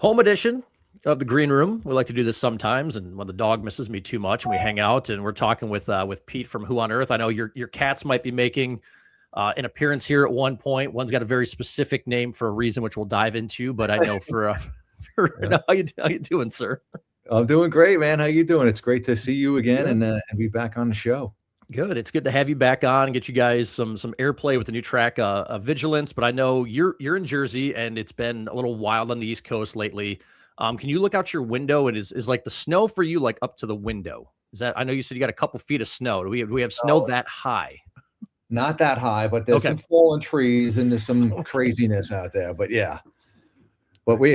Home edition of the Green Room. We like to do this sometimes, and when the dog misses me too much, and we hang out, and we're talking with Pete from Who on Earth. I know your cats might be making an appearance here at one point. One's got a very specific name for a reason, which we'll dive into. But I know Yeah. how you doing, sir? I'm doing great, man. How you doing? It's great to see you again and be back on the show. Good. It's good to have you back on and get you guys some airplay with the new track, Vigilance. But I know you're in Jersey, and it's been a little wild on the East Coast lately. Can you look out your window, and is like the snow for you like up to the window? Is that, I know you said you got a couple feet of snow. Do we have snow No, that high? not that high, but there's Okay. some fallen trees and there's some Okay. craziness out there. But yeah, but we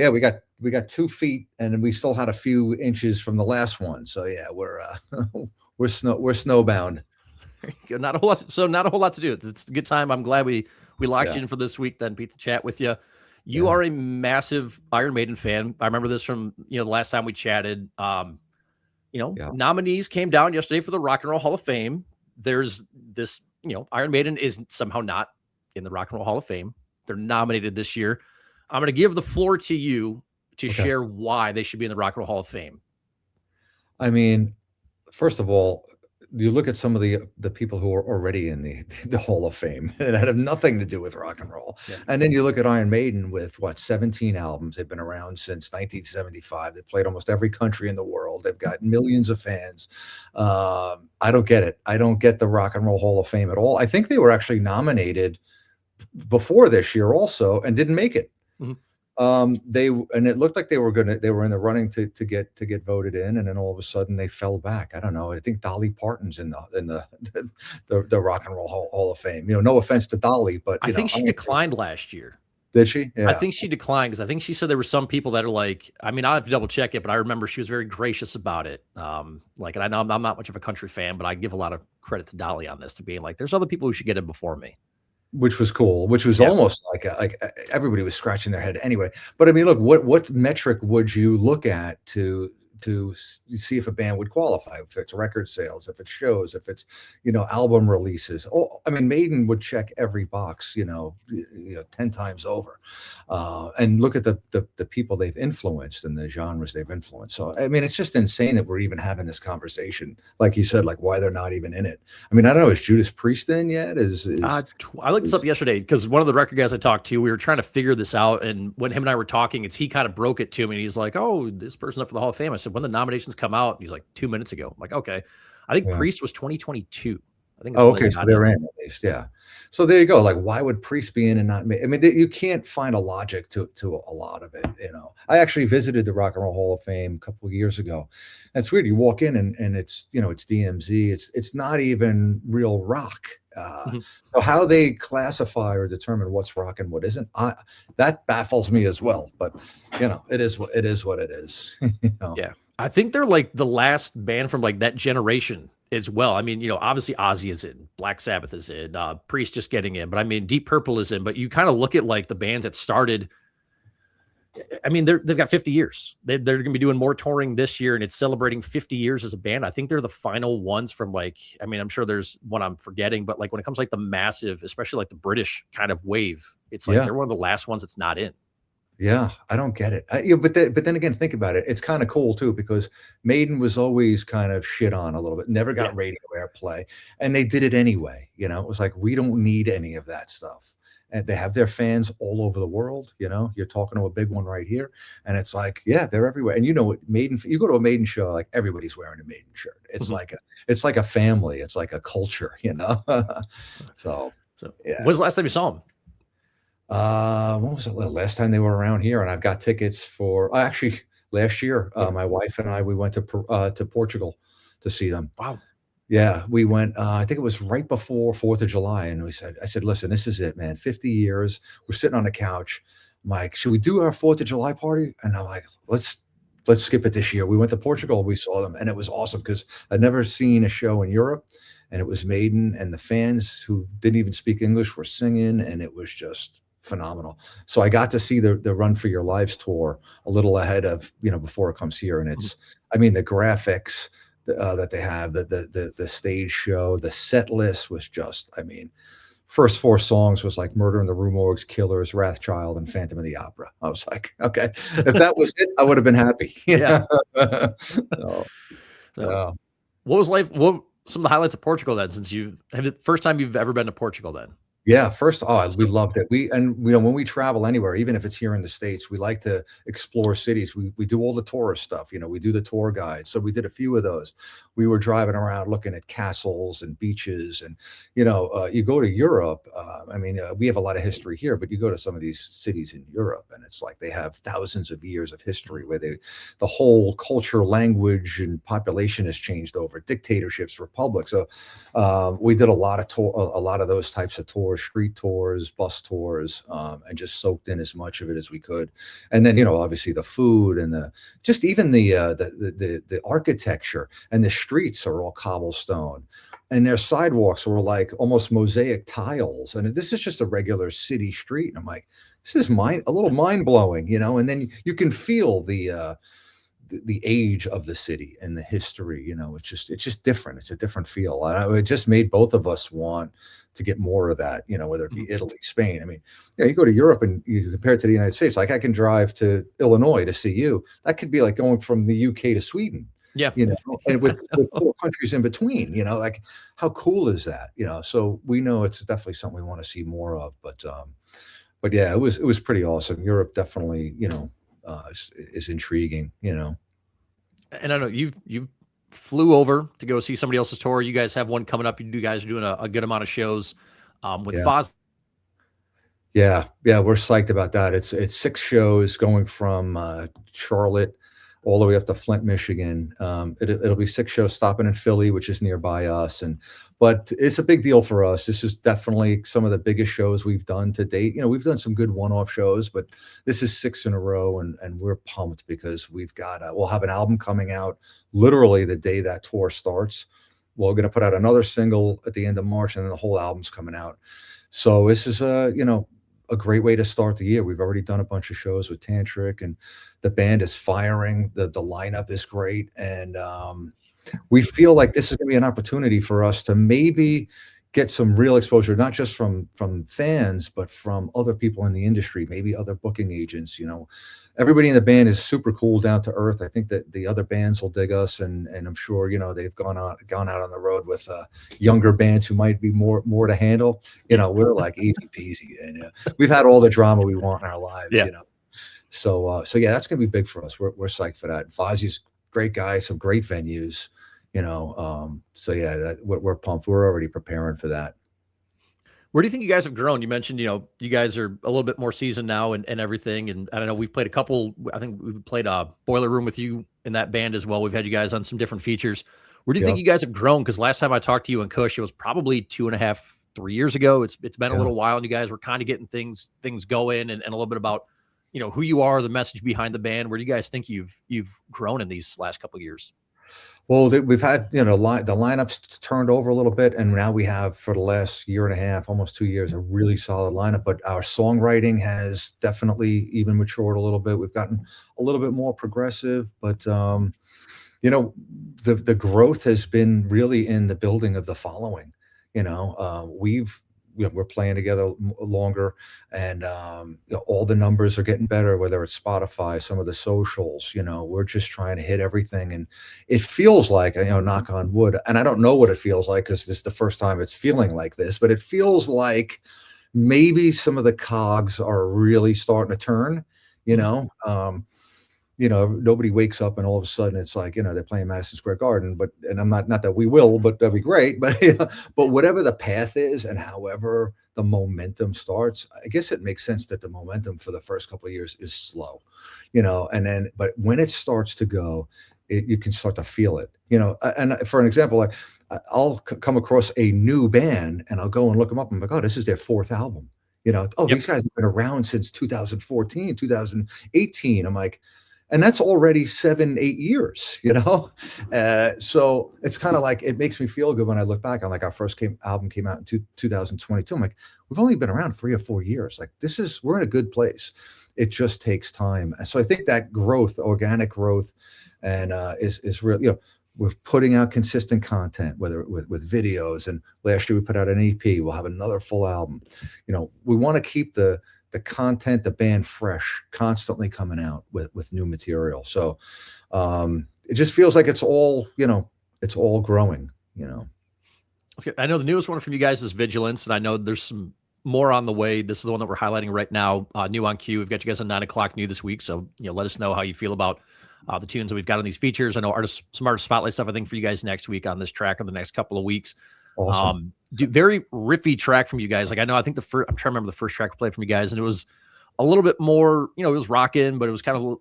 got 2 feet, and we still had a few inches from the last one. So yeah, we're we're snowbound. Not a whole lot. So not a whole lot to do. It's a good time. I'm glad we locked Yeah, you in for this week. Then Pete, to chat with you. You yeah, are a massive Iron Maiden fan. I remember this from the last time we chatted. yeah. Nominees came down yesterday for the Rock and Roll Hall of Fame. There's this, Iron Maiden is somehow not in the Rock and Roll Hall of Fame. They're nominated this year. I'm going to give the floor to you to Okay. share why they should be in the Rock and Roll Hall of Fame. I mean, first of all, you look at some of the people who are already in the Hall of Fame that have nothing to do with rock and roll, Yeah. and then you look at Iron Maiden with what 17 albums. They've been around since 1975. They've played almost every country in the world. They've got millions of fans. I don't get it. I don't get the Rock and Roll Hall of Fame at all. I think they were actually nominated before this year also and didn't make it. Mhm. It looked like they were in the running to get voted in, and then all of a sudden they fell back. I don't know. I think Dolly Parton's in the the Rock and Roll Hall of Fame. No offense to Dolly, but I think she I'm gonna say, declined last year. did she? I Yeah, think she declined because I think she said there were some people that are like, I mean, I'll have to double check it, but I remember she was very gracious about it. And I know I'm not much of a country fan, but I give a lot of credit to Dolly on this, to being like, there's other people who should get in before me. which was cool. Which was Yeah. almost like everybody was scratching their head anyway. But I mean, look, what metric would you look at to see if a band would qualify? If it's record sales, if it's shows, if it's album releases. Oh, I mean, Maiden would check every box, 10 times over. And look at the people they've influenced and the genres they've influenced. So I mean, it's just insane that we're even having this conversation. Like you said, like why they're not even in it. I mean, I don't know. Is Judas Priest in yet? I looked this up yesterday because one of the record guys I talked to, we were trying to figure this out. And when him and I were talking, he kind of broke it to me. And he's like, oh, this person's up for the Hall of Fame. I said, when the nominations come out? And he's like, 2 minutes ago. I'm like, okay. I think Yeah. Priest was 2022. I think it's Oh, when they okay, so got they're in. in at least, yeah. So there you go. Like, why would Priest be in and not me? I mean, you can't find a logic to a lot of it. I actually visited the Rock and Roll Hall of Fame a couple of years ago. That's weird. You walk in and it's DMZ. It's not even real rock. Mhm. So how they classify or determine what's rock and what isn't, that baffles me as well. But it is what it is. What it is. Yeah. I think they're like the last band from like that generation as well. I mean, obviously Ozzy is in, Black Sabbath is in, Priest just getting in, but I mean, Deep Purple is in. But you kind of look at like the bands that started. I mean, they've got 50 years. They're going to be doing more touring this year, and it's celebrating 50 years as a band. I think they're the final ones from like, I mean, I'm sure there's one I'm forgetting, but like when it comes to like the massive, especially like the British kind of wave, it's like Yeah. they're one of the last ones that's not in. Yeah, I don't get it. But then again, think about it. It's kind of cool too because Maiden was always kind of shit on a little bit, never Yeah. got radio airplay, and they did it anyway. It was like we don't need any of that stuff. And they have their fans all over the world. You're talking to a big one right here, and it's like, yeah, they're everywhere. And you know what, Maiden? You go to a Maiden show, like everybody's wearing a Maiden shirt. Mhm. It's like a family. It's like a culture. So So, yeah. when's the last time you saw them? When was it? Last time they were around here, and I've got tickets for actually last year. Okay. My wife and I we went to Portugal to see them. Wow. Yeah, we went. I think it was right before 4th of July, and I said, listen, this is it, man. 50 years. We're sitting on the couch. I'm like, should we do our 4th of July party? And I'm like, let's skip it this year. We went to Portugal. We saw them, and it was awesome because I'd never seen a show in Europe, and it was Maiden, and the fans who didn't even speak English were singing, and it was just phenomenal. So I got to see the Run for Your Lives tour a little ahead of before it comes here, and Mhm. I mean the graphics that they have, the stage show, the set list was just, I mean, first four songs was like Murder in the Rue Morgues, Killers, Wrathchild, and Phantom of the Opera. I was like, okay, if that was it, I would have been happy. Yeah. No, So, no. what was life? What some of the highlights of Portugal then? Since you have the first time you've ever been to Portugal, then. Yeah, first, we So, loved it. When we travel anywhere, even if it's here in the States, we like to explore cities. We do all the tourist stuff, we do the tour guides. So we did a few of those. We were driving around looking at castles and beaches, and you go to Europe. We have a lot of history here, but you go to some of these cities in Europe, and it's like they have thousands of years of history where the whole culture, language, and population has changed over dictatorships, republics. So we did a lot of those types of tours, street tours, bus tours, and just soaked in as much of it as we could. And then, obviously the food and just even the architecture, and the streets are all cobblestone, and their sidewalks were like almost mosaic tiles. And this is just a regular city street. And I'm like, this is a little mind blowing, and then you can feel the age of the city and the history. It's just different. It's a different feel. It just made both of us want to get more of that, whether it be Italy, Spain. I mean, yeah, you go to Europe and you compare it to the United States. Like, I can drive to Illinois to see you. That could be like going from the UK to Sweden, yeah. and with four countries in between. Like, how cool is that? So we know it's definitely something we want to see more of. But yeah, it was pretty awesome. Europe definitely, is intriguing. And I know you flew over to go see somebody else's tour. You guys have one coming up. You guys are doing a good amount of shows with Yeah. Foz. Yeah, yeah, we're psyched about that. It's 6 shows going from, Charlotte all the way up to Flint, Michigan. It'll be 6 shows stopping in Philly, which is nearby us, but it's a big deal for us. This is definitely some of the biggest shows we've done to date. We've done some good one-off shows, but this is 6 in a row, and we're pumped because we'll have an album coming out literally the day that tour starts. We're gonna put out another single at the end of March, and then the whole album's coming out. So this is a great way to start the year. We've already done a bunch of shows with Tantric, and the band is firing. The lineup is great, and we feel like this is going to be an opportunity for us to maybe get some real exposure, not just from fans, but from other people in the industry, maybe other booking agents. Everybody in the band is super cool, down to earth. I think that the other bands will dig us, and I'm sure they've gone out on the road with younger bands who might be more to handle. We're like easy peasy, and we've had all the drama we want in our lives. Yeah. So yeah, that's gonna be big for us. We're psyched for that. Fozzie's great guy, some great venues. So yeah, we're pumped. We're already preparing for that. Where do you think you guys have grown? You mentioned, you guys are a little bit more seasoned now and everything. And I don't know, we've played I think we played a Boiler Room with you in that band as well. We've had you guys on some different features. Where do you think Yep. you guys have grown? Because last time I talked to you and Kush, it was probably 2.5, 3 years ago. It's been a Yeah. little while, and you guys were kind of getting things going, and a little bit about, who you are, the message behind the band. Where do you guys think you've grown in these last couple of years? Well, we've had, the lineups turned over a little bit, and now we have, for the last year and a half, almost 2 years, a really solid lineup. But our songwriting has definitely even matured a little bit. We've gotten a little bit more progressive, but the growth has been really in the building of the following. We're playing together longer, and all the numbers are getting better, whether it's Spotify, some of the socials. We're just trying to hit everything, and it feels like, knock on wood, and I don't know what it feels like because this is the first time it's feeling like this, but it feels like maybe some of the cogs are really starting to turn. Nobody wakes up and all of a sudden it's like, they're playing Madison Square Garden, and I'm not that we will, but that'd be great. But but whatever the path is, and however the momentum starts, I guess it makes sense that the momentum for the first couple of years is slow, but when it starts to go, you can start to feel it. And for an example, like, I'll come across a new band and I'll go and look them up. I'm like, oh, this is their 4th album. Oh, Yep. these guys have been around since 2014, 2018. I'm like, and that's already 7, 8 years. So it's kind of like, it makes me feel good when I look back on, like, our first album came out in 2022. I'm like, we've only been around 3 or 4 years. Like, we're in a good place. It just takes time. So I think that growth, organic growth, and is real. we're putting out consistent content, whether with videos. And last year we put out an EP. We'll have another full album. We want to keep the content, the band fresh, constantly coming out with new material. So it just feels like it's all growing. Okay. I know the newest one from you guys is Vigilance, and I know there's some more on the way. This is the one that we're highlighting right now, new on cue. We've got you guys on 9 o'clock new this week, so let us know how you feel about the tunes that we've got on these features. I know some artist spotlight stuff, I think, for you guys next week on this track, or the next couple of weeks. Awesome. Very riffy track from you guys. Like, I know, I think I'm trying to remember the first track we played from you guys, and it was a little bit more, it was rocking, but it was kind of,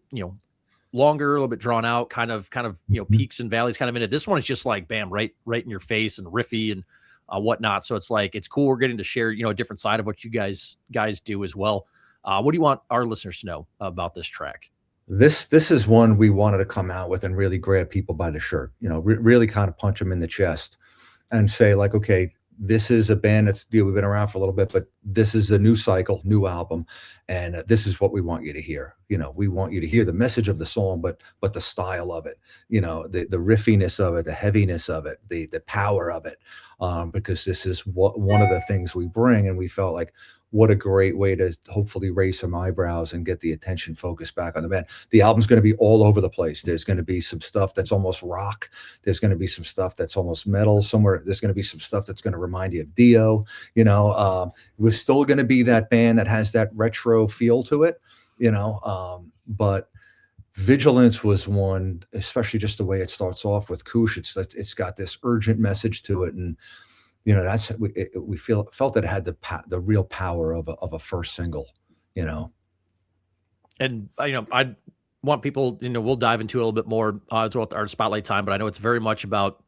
longer, a little bit drawn out, kind of, peaks and valleys kind of in it. This one is just like, bam, right in your face and riffy and whatnot. So it's like, it's cool. We're getting to share, a different side of what you guys do as well. What do you want our listeners to know about this track? This is one we wanted to come out with and really grab people by the shirt, really kind of punch them in the chest and say, like, okay, this is a band that's we've been around for a little bit, but this is a new cycle, new album, and this is what we want you to hear. We want you to hear the message of the song, but the style of it, the riffiness of it, the heaviness of it, the power of it, because this is one of the things we bring, and we felt like, what a great way to hopefully raise some eyebrows and get the attention focused back on the band. The album's going to be all over the place. There's going to be some stuff that's almost rock. There's going to be some stuff that's almost metal somewhere. There's going to be some stuff that's going to remind you of Dio. We're still going to be that band that has that retro feel to it, but Vigilance was one, especially just the way it starts off with Koosh. It's got this urgent message to it, and that's we felt that it had the real power of a first single. And I want people, we'll dive into it a little bit more as well with our spotlight time, but I know it's very much about.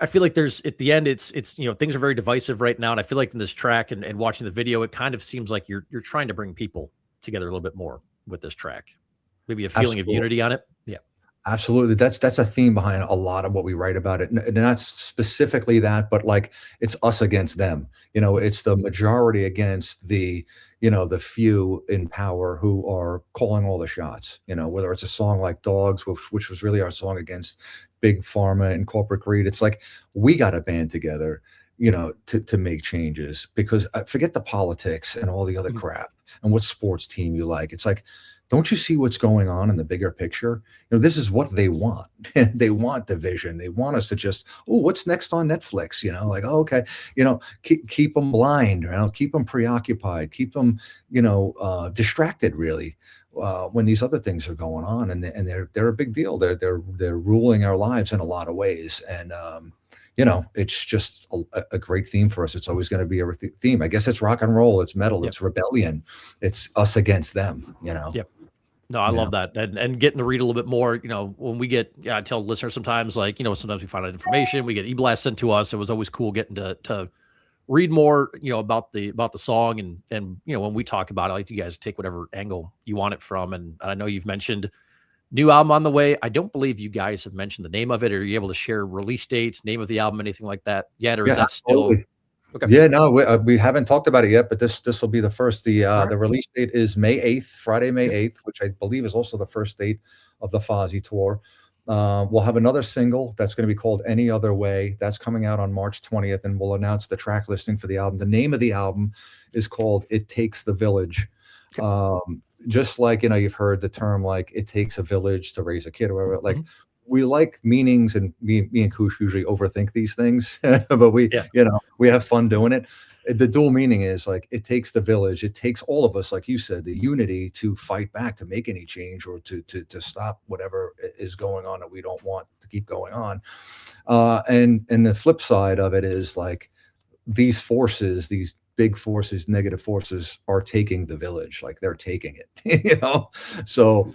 I feel like there's at the end, it's things are very divisive right now, and I feel like in this track and watching the video, it kind of seems like you're trying to bring people together a little bit more with this track. Maybe a feeling of unity on it. Yeah. Absolutely. That's a theme behind a lot of what we write about it. And not specifically that, but like, it's us against them. It's the majority against the few in power who are calling all the shots, whether it's a song like Dogs, which was really our song against big pharma and corporate greed. It's like, we got to band together, to make changes, because forget the politics and all the other crap and what sports team you like. It's like, don't you see what's going on in the bigger picture? This is what they want. They want division. They want us to just, what's next on Netflix? Like, okay, keep them blind, keep them preoccupied, keep them, distracted, really, when these other things are going on, and they're a big deal. They're ruling our lives in a lot of ways, and it's just a great theme for us. It's always going to be a theme. I guess it's rock and roll, it's metal, it's rebellion, it's us against them. Yep. No, I love that. And getting to read a little bit more, when we get, I tell listeners sometimes, like, sometimes we find out information, we get e-blasts sent to us. It was always cool getting to read more, about the song. And, when we talk about it, I like you guys to take whatever angle you want it from. And I know you've mentioned new album on the way. I don't believe you guys have mentioned the name of it. Are you able to share release dates, name of the album, anything like that yet? Or is that still... Okay. Yeah, no, we haven't talked about it yet, but this will be the first. The release date is May 8th, Friday, May 8th, which I believe is also the first date of the Fozzy tour. We'll have another single that's going to be called Any Other Way. That's coming out on March 20th, and we'll announce the track listing for the album. The name of the album is called It Takes the Village. Okay. Just like, you've heard the term, like, it takes a village to raise a kid or whatever. Like, we like meanings, and me and Koosh usually overthink these things, but we have fun doing it. The dual meaning is, like, it takes the village. It takes all of us, like you said, the unity to fight back, to make any change, or to stop whatever is going on that we don't want to keep going on. And the flip side of it is, like, these forces, these big forces, negative forces, are taking the village. Like, they're taking it, so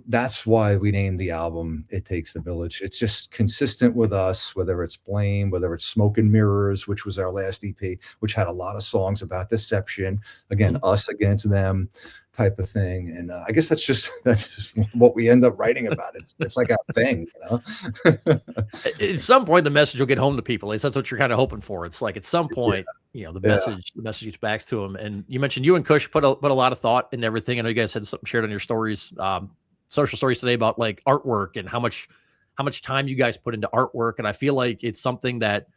that's why we named the album It Takes the Village. It's just consistent with us, whether it's Blame, whether it's Smoke and Mirrors, which was our last EP, which had a lot of songs about deception, again, us against them type of thing. And I guess that's just what we end up writing about. It's like a thing, At some point, the message will get home to people. That's what you're kind of hoping for. It's like, at some point, the message gets back to them. And you mentioned you and Kush put a lot of thought in everything. I know you guys had something shared on your stories, social stories today, about, like, artwork and how much how much time you guys put into artwork. And I feel like it's something that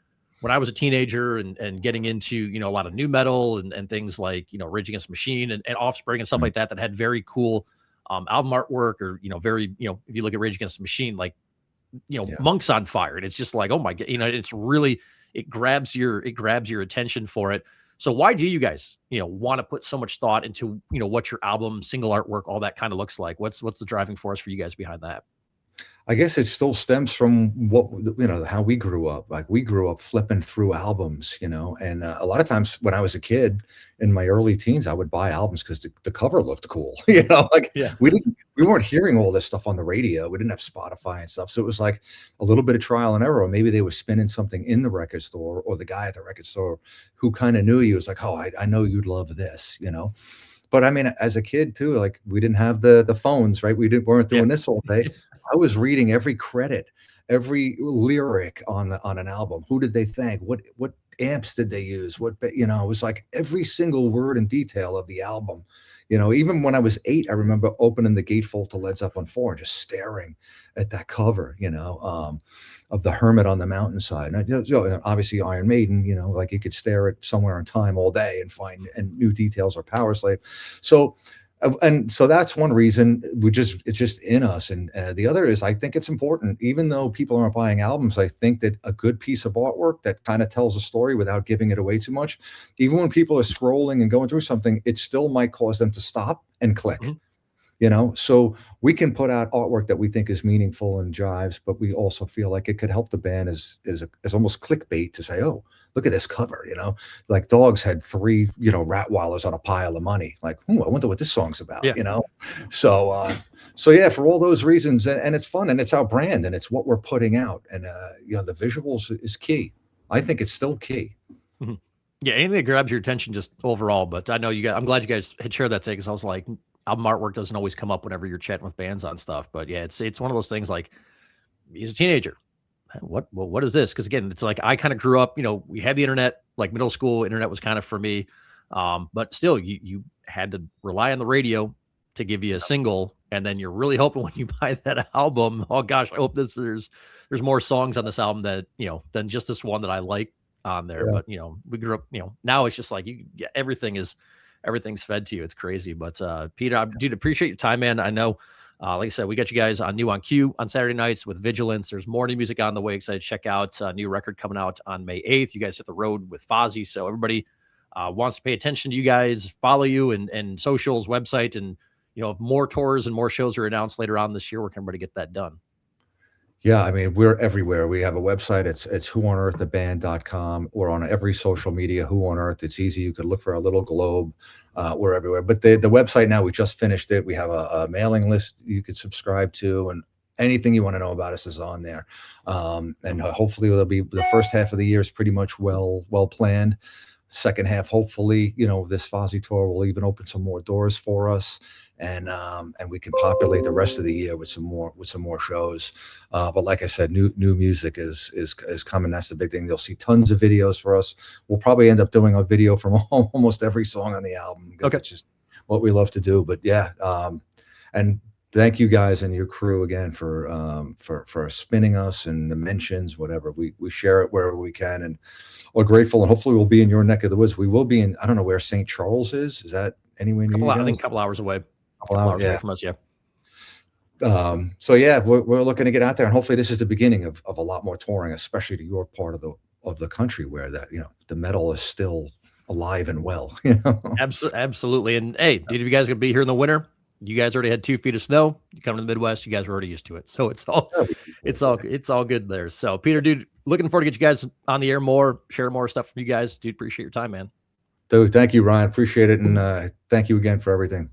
when I was a teenager and getting into, a lot of new metal and things like, Rage Against the Machine and Offspring and stuff like that had very cool album artwork, or, very, if you look at Rage Against the Machine, like, Monk's on Fire. And it's just like, oh my God, it's really, it grabs your attention for it. So why do you guys, want to put so much thought into, what your album, single artwork, all that kind of looks like? What's the driving force for you guys behind that? I guess it still stems from how we grew up. Like, we grew up flipping through albums, and a lot of times when I was a kid in my early teens, I would buy albums because the cover looked cool. Like, Yeah. we weren't hearing all this stuff on the radio. We didn't have Spotify and stuff, so it was like a little bit of trial and error. Or maybe they were spinning something in the record store, or the guy at the record store who kind of knew you was like, "Oh, I know you'd love this." But I mean, as a kid too, like, we didn't have the phones, right? Weren't doing this all day. I was reading every credit, every lyric on an album. Who did they thank? What amps did they use? It was like every single word and detail of the album. Even when I was 8, I remember opening the gatefold to Led Zeppelin 4 and just staring at that cover, of the hermit on the mountainside. And obviously Iron Maiden, like, you could stare at Somewhere in Time all day and find new details, or Power Slave. So that's one reason. It's just in us. And the other is, I think it's important, even though people aren't buying albums, I think that a good piece of artwork that kind of tells a story without giving it away too much, even when people are scrolling and going through something, it still might cause them to stop and click. So we can put out artwork that we think is meaningful and jives, but we also feel like it could help the band as almost clickbait to say, "Oh, look at this cover." Like, Dogs had 3 Rottweilers on a pile of money. Like, I wonder what this song's about. Yeah. So yeah, for all those reasons, and it's fun, and it's our brand, and it's what we're putting out, and the visuals is key. I think it's still key. Mhm. Yeah, anything that grabs your attention just overall. But I know I'm glad you guys had shared that thing, because I was like, album artwork doesn't always come up whenever you're chatting with bands on stuff. But yeah, it's one of those things, like, as a teenager, what is this? Because again, it's like, I kind of grew up, we had the internet, like middle school, internet was kind of for me. But still, you had to rely on the radio to give you a single, and then you're really hoping when you buy that album, oh gosh, I hope there's more songs on this album that, than just this one that I like on there. Yeah. But we grew up, now it's just like, everything's fed to you. It's crazy. But Peter, I do appreciate your time, man. I know, like I said, we got you guys on New on Q on Saturday nights with Vigilance. There's more new music on the way. Excited to check out a new record coming out on May 8th. You guys hit the road with Fozzy. So everybody wants to pay attention to you guys, follow you and socials, website, and if more tours and more shows are announced later on this year, where can everybody get that done? Yeah, I mean, we're everywhere. We have a website. It's whoonearththeband.com. We're on every social media, Who on Earth. It's easy. You could look for our little globe. We're everywhere. But the website now, we just finished it. We have a mailing list you could subscribe to, and anything you want to know about us is on there. And hopefully there'll be, the first half of the year is pretty much well planned. Second half, hopefully, this Fozzy tour will even open some more doors for us, and we can populate the rest of the year with some more shows. But like I said, new music is coming. That's the big thing. You'll see tons of videos for us. We'll probably end up doing a video from almost every song on the album, because it's just what we love to do. But yeah, and thank you guys and your crew again for spinning us, and the mentions, whatever. We share it wherever we can, and we're grateful. And hopefully we'll be in your neck of the woods. We will be in, I don't know where St. Charles is. Is that anywhere near you guys? I think a couple hours away. Couple hours away from us, yeah. So yeah, we're looking to get out there, and hopefully this is the beginning of a lot more touring, especially to your part of the country, where that the metal is still alive and well. Absolutely. And hey, dude, if you guys are gonna be here in the winter, you guys already had 2 feet of snow. You come to the Midwest, you guys were already used to it. So it's all good there. So Peter, dude, looking forward to get you guys on the air more, share more stuff from you guys. Dude, appreciate your time, man. Dude, thank you, Ryan. Appreciate it. And thank you again for everything.